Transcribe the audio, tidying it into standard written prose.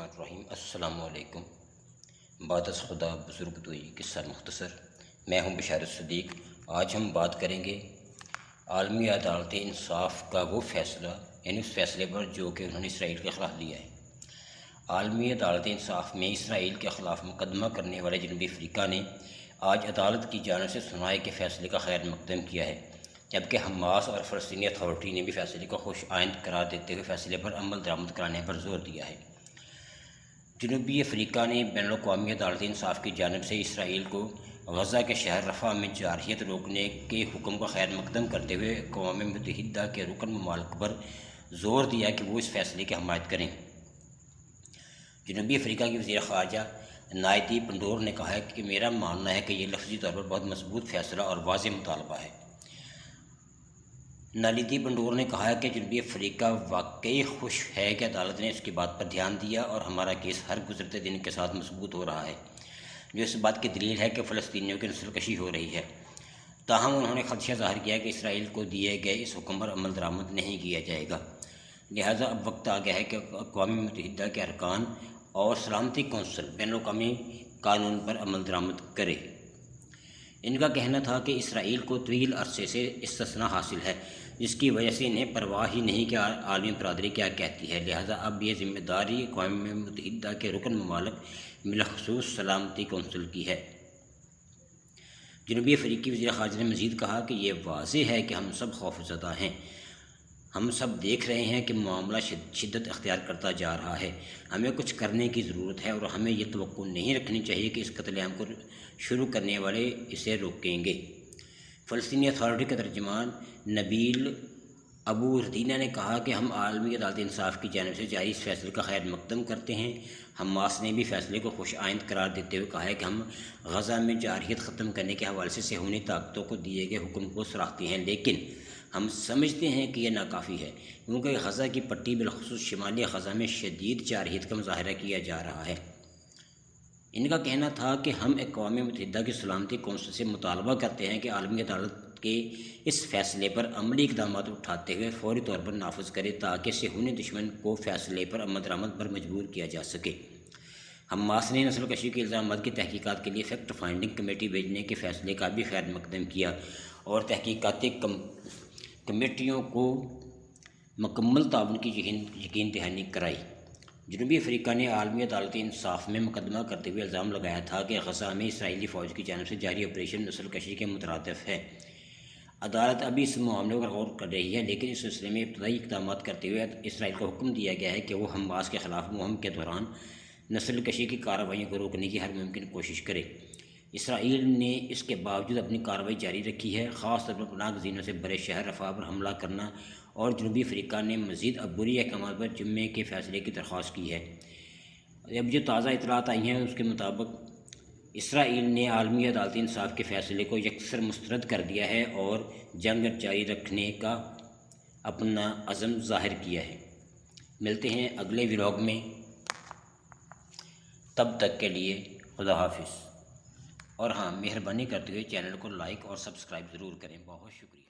الرحیم السلام علیکم۔ بعد از خدا بزرگ دوئی قصہ مختصر۔ میں ہوں بشار صدیق۔ آج ہم بات کریں گے عالمی عدالت انصاف کا وہ فیصلہ، یعنی اس فیصلے پر جو کہ انہوں نے اسرائیل کے خلاف لیا ہے۔ عالمی عدالت انصاف میں اسرائیل کے خلاف مقدمہ کرنے والے جنوبی افریقہ نے آج عدالت کی جانب سے سنائی کے فیصلے کا خیر مقدم کیا ہے، جبکہ حماس اور فلسطینی اتھارٹی نے بھی فیصلے کو خوش آئند قرار دیتے ہوئے فیصلے پر عمل درآمد کرانے پر زور دیا ہے۔ جنوبی افریقہ نے بین الاقوامی عدالت انصاف کی جانب سے اسرائیل کو غزہ کے شہر رفح میں جارحیت روکنے کے حکم کا خیر مقدم کرتے ہوئے اقوام متحدہ کے رکن ممالک پر زور دیا کہ وہ اس فیصلے کی حمایت کریں۔ جنوبی افریقہ کی وزیر خارجہ نائیتی پنڈور نے کہا ہے کہ میرا ماننا ہے کہ یہ لفظی طور پر بہت مضبوط فیصلہ اور واضح مطالبہ ہے۔ نالیتی پنڈور نے کہا کہ جنوبی افریقہ واقعی خوش ہے کہ عدالت نے اس کی بات پر دھیان دیا اور ہمارا کیس ہر گزرتے دن کے ساتھ مضبوط ہو رہا ہے، جو اس بات کی دلیل ہے کہ فلسطینیوں کی نسل کشی ہو رہی ہے۔ تاہم انہوں نے خدشہ ظاہر کیا کہ اسرائیل کو دیے گئے اس حکم پر عمل درآمد نہیں کیا جائے گا، لہٰذا اب وقت آ گیا ہے کہ اقوام متحدہ کے ارکان اور سلامتی کونسل بین الاقوامی قانون پر عمل درآمد کرے۔ ان کا کہنا تھا کہ اسرائیل کو طویل عرصے سے استثناء حاصل ہے، جس کی وجہ سے انہیں پرواہ ہی نہیں کہ عالمی برادری کیا کہتی ہے، لہٰذا اب یہ ذمہ داری اقوام متحدہ کے رکن ممالک بالخصوص سلامتی کونسل کی ہے۔ جنوبی افریقی وزیر خارجہ نے مزید کہا کہ یہ واضح ہے کہ ہم سب خوفزدہ ہیں۔ ہم سب دیکھ رہے ہیں کہ معاملہ شدت اختیار کرتا جا رہا ہے۔ ہمیں کچھ کرنے کی ضرورت ہے اور ہمیں یہ توقع نہیں رکھنی چاہیے کہ اس قتل عام کو شروع کرنے والے اسے روکیں گے۔ فلسطینی اتھارٹی کا ترجمان نبیل ابو ردینہ نے کہا کہ ہم عالمی عدالت انصاف کی جانب سے جاری اس فیصلے کا خیر مقدم کرتے ہیں۔ حماس نے بھی فیصلے کو خوش آئند قرار دیتے ہوئے کہا ہے کہ ہم غزہ میں جارحیت ختم کرنے کے حوالے سے صہیونی طاقتوں کو دیے گئے حکم کو سراہتے ہیں، لیکن ہم سمجھتے ہیں کہ یہ ناکافی ہے، کیونکہ غزہ کی پٹی بالخصوص شمالی غزہ میں شدید جارحیت کا مظاہرہ کیا جا رہا ہے۔ ان کا کہنا تھا کہ ہم اقوام متحدہ کی سلامتی کونسل سے مطالبہ کرتے ہیں کہ عالمی عدالت کے اس فیصلے پر عملی اقدامات اٹھاتے ہوئے فوری طور پر نافذ کرے تاکہ صہیونی دشمن کو فیصلے پر عمل درآمد پر مجبور کیا جا سکے۔ حماس نے نسل کشی کے الزامات کی تحقیقات کے لیے فیکٹ فائنڈنگ کمیٹی بھیجنے کے فیصلے کا بھی خیر مقدم کیا اور تحقیقاتی کمیٹیوں کو مکمل تعاون کی یقین دہانی کرائی۔ جنوبی افریقہ نے عالمی عدالت انصاف میں مقدمہ کرتے ہوئے الزام لگایا تھا کہ غزہ میں اسرائیلی فوج کی جانب سے جاری آپریشن نسل کشی کے مترادف ہے۔ عدالت ابھی اس معاملے پر غور کر رہی ہے، لیکن اس سلسلے میں ابتدائی اقدامات کرتے ہوئے اسرائیل کو حکم دیا گیا ہے کہ وہ حماس کے خلاف مہم کے دوران نسل کشی کی کارروائیوں کو روکنے کی ہر ممکن کوشش کرے۔ اسرائیل نے اس کے باوجود اپنی کارروائی جاری رکھی ہے، خاص طور پر پناہ گزینوں سے بھرے شہر رفح پر حملہ کرنا، اور جنوبی افریقہ نے مزید عبوری احکامات پر جمعے کے فیصلے کی درخواست کی ہے۔ اب جو تازہ اطلاعات آئی ہیں اس کے مطابق اسرائیل نے عالمی عدالت انصاف کے فیصلے کو یکسر مسترد کر دیا ہے اور جنگ جاری رکھنے کا اپنا عزم ظاہر کیا ہے۔ ملتے ہیں اگلے ولاگ میں، تب تک کے لیے خدا حافظ۔ اور ہاں، مہربانی کرتے ہوئے چینل کو لائک اور سبسکرائب ضرور کریں۔ بہت شکریہ۔